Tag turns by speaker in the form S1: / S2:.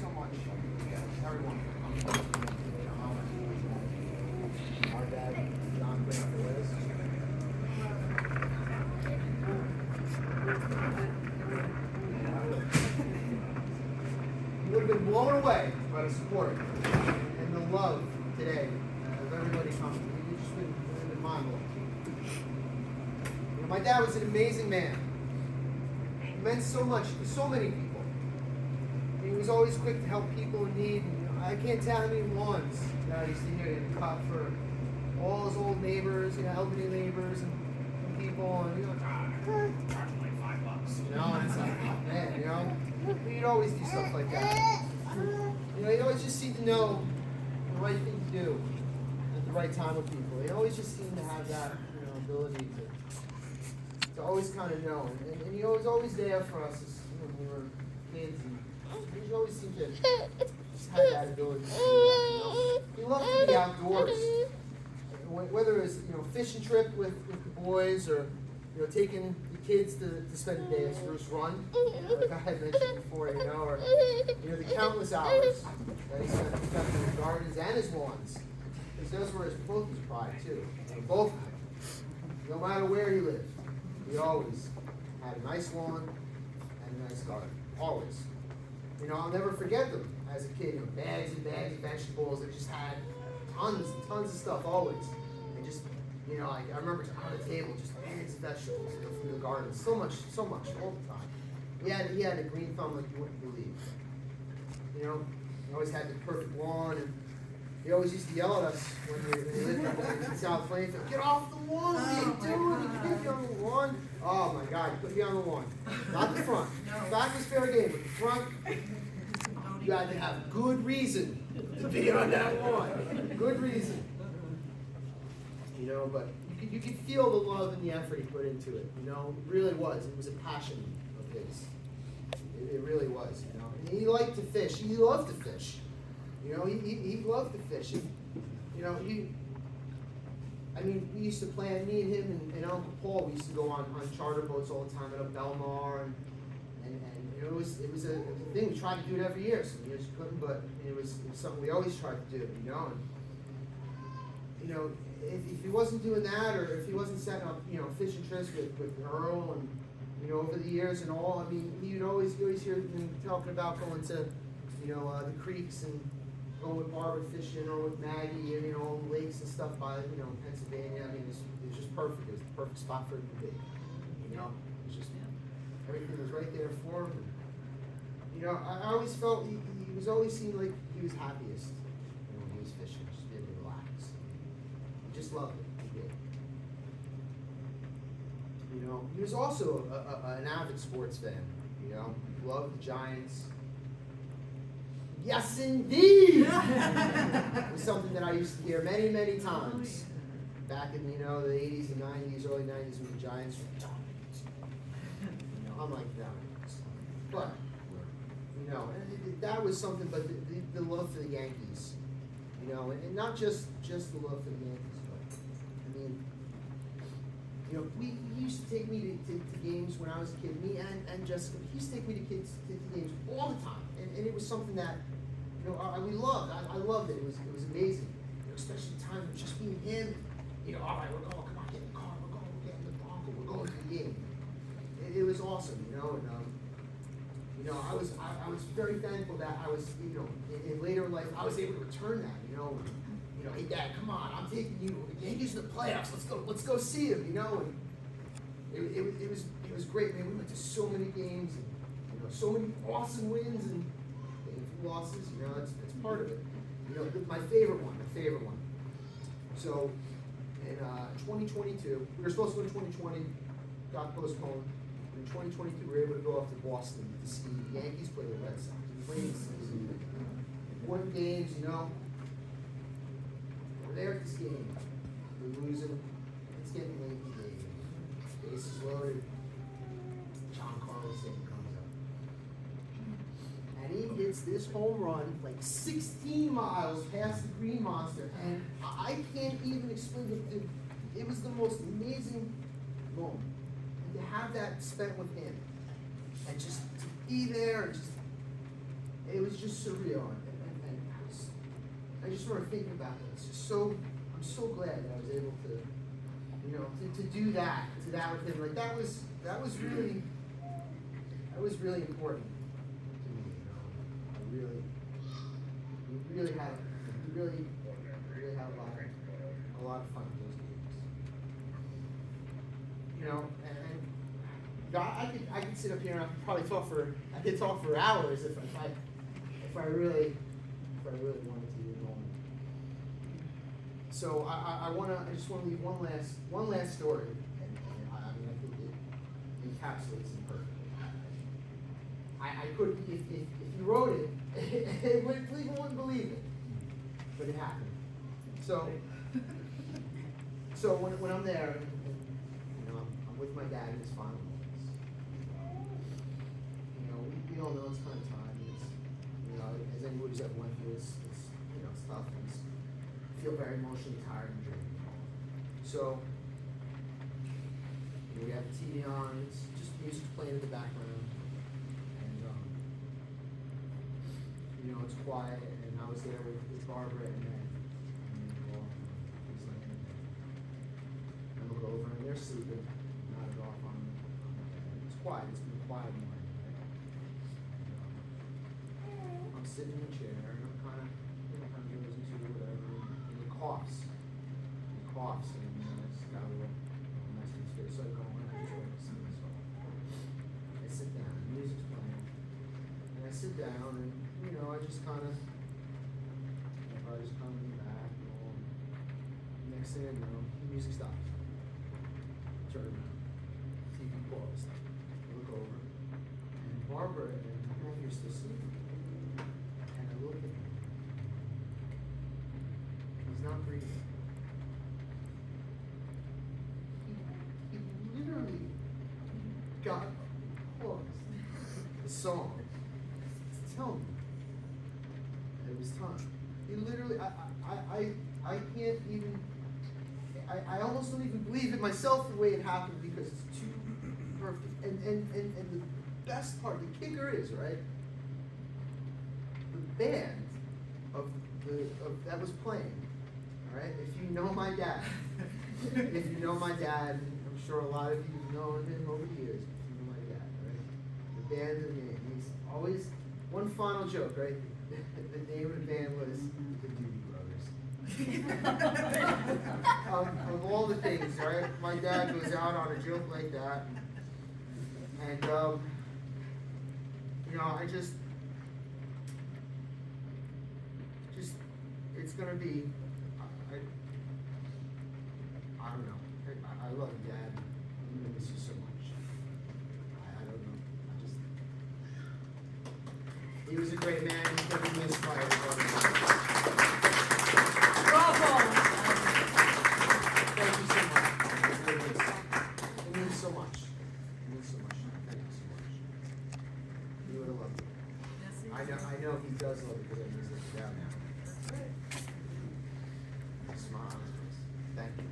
S1: so much, everyone, for coming. Our dad, John, Velez. You would have been blown away by the support and the love today of everybody coming. You've just been mind blowing. My dad was an amazing man. He meant so much to so many people. He was always quick to help people in need. I can't tell how many lawns that I used to hear him cut for all his old neighbors, elderly neighbors and people, and charge like $5, and it's like, oh man, he'd always do stuff like that. He'd always just seem to know the right thing to do at the right time with people. He always just seemed to have that, ability to always kind of know, and he was always there for us when we were kids. And he always seemed to just have that ability to do that. He loved to be outdoors, whether it was fishing trip with the boys or taking the kids to spend the day at Spruce Run, like I had mentioned before, or the countless hours that he spent protecting his gardens and his lawns, because those were both his pride too. Both of them. No matter where he lived, he always had a nice lawn and a nice garden. Always. I'll never forget them as a kid. Bags and bags of vegetables that just had tons and tons of stuff always. And just, I remember on the table, just bags of vegetables from the garden. So much, all the time. He had a green thumb like you wouldn't believe. He always had the perfect lawn, and he always used to yell at us when we lived in South Plainfield. Get off the lawn! What are you doing? You can't be on the lawn. Oh my God, you put me on the lawn. Not the front. Back was fair game, but the front, you had to have a good reason to be on that lawn. Good reason. But you could feel the love and the effort he put into it. It really was. It was a passion of his. It really was. And he liked to fish. He loved to fish. He loved to fish. We used to plan, me and him and Uncle Paul, we used to go on charter boats all the time at Belmar, and it was a thing. We tried to do it every year. Some years we couldn't, but it was something we always tried to do, and if he wasn't doing that, or if he wasn't setting up, fishing trips with Earl, and over the years and all, you'd always hear him talking about going to, the creeks and going with Barbara fishing, or with Maggie, and on lakes and stuff by Pennsylvania. It was just perfect. It was the perfect spot for him to be. It was just everything was right there for him. And, I always felt he was always seemed like he was happiest when he was fishing, just being able to relax. He just loved it. He did. He was also an avid sports fan. He loved the Giants. Yes, indeed! It was something that I used to hear many, many times back in, the 80s and 90s, early 90s when the Giants were dominant. Unlike them. But, that was something, but the love for the Yankees, and not just the love for the Yankees, but, he used to take me to games when I was a kid, me and Jessica. He used to take me to games all the time, and it was something that we loved. I loved it. It was amazing, especially the time of just being him. All right, we're going. Come on, get in the car. We're getting the Bronco. We're going to the game. It was awesome, and I was very thankful that I was, in later life, I was able to return that. Hey Dad, come on, I'm taking you. The Yankees in the playoffs. Let's go see him. And it was great, man. We went to so many games, and so many awesome wins and a few losses. It's part of it. My favorite one. So in 2022, we were supposed to go in 2020, got postponed. In 2022, we were able to go up to Boston to see the Yankees play the Red Sox. Playing season, important games, We're there at this game. We're losing. It's getting late in the game. Bases loaded. John Carlos comes up. And he hits this home run like 16 miles past the Green Monster. And I can't even explain it. It was the most amazing moment. And to have that spent with him. And just to be there. And just, it was just surreal, and I just remember thinking about it. It's just so, I'm so glad that I was able to, you know, to do that, to that with him. Like that was really important to me. You know, we really had a lot of fun with those games. You know, and you know, I could sit up here and I could probably talk for hours if I really wanted to. You know. So I just want to leave one last story, and I mean I think it encapsulates it perfectly. I could if you wrote it, people wouldn't believe it, but it happened. So when I'm there, and, you know, I'm with my dad in his final moments. You know, we all know it's kind of time. It's, you know, as anybody who's ever went through it's you know, it's tough. It's, feel very emotionally tired and drained. So you know, we have the TV on. It's just music playing in the background, and you know, it's quiet. And I was there with Barbara and then. I look over and they're sleeping, nodded off on the bed. It's quiet, it's been a quiet morning. I'm sitting in a chair and I'm kind of dozing to whatever, and he coughs. And it's got a little mess in his face. So I go and I just wait to see this all. I sit down, the music's playing, and I sit down and, you know, I just kind of lean back, you know, next thing I know, the music stops. Turn around, TV paused, I look over, and Barbara and Matthew are still sleeping. And I look at him. He's not breathing. He literally got paused the song to tell me that it was time. He literally, I can't even. I almost don't even believe it myself the way it happened because it's too perfect. And the best part, the kicker is, right? The band of that was playing, all right? If you know my dad, I'm sure a lot of you have known him over the years. If you know my dad, right? The band of the name. He's always one final joke, right? The name of the band was the Doobie Brothers. Of all the things, right? My dad goes out on a joke like that, and you know, I just it's gonna be, I don't know. I love you, Dad. I'm gonna miss you so much. I don't know. He was a great man. He's gonna be missed by everybody.
S2: Bravo!
S1: Thank you so much. It means so much. It means so much. Thank you so much. He would have loved it.
S2: Yes,
S1: I know he does love it because I miss it down now. Smile on his face. Thank you.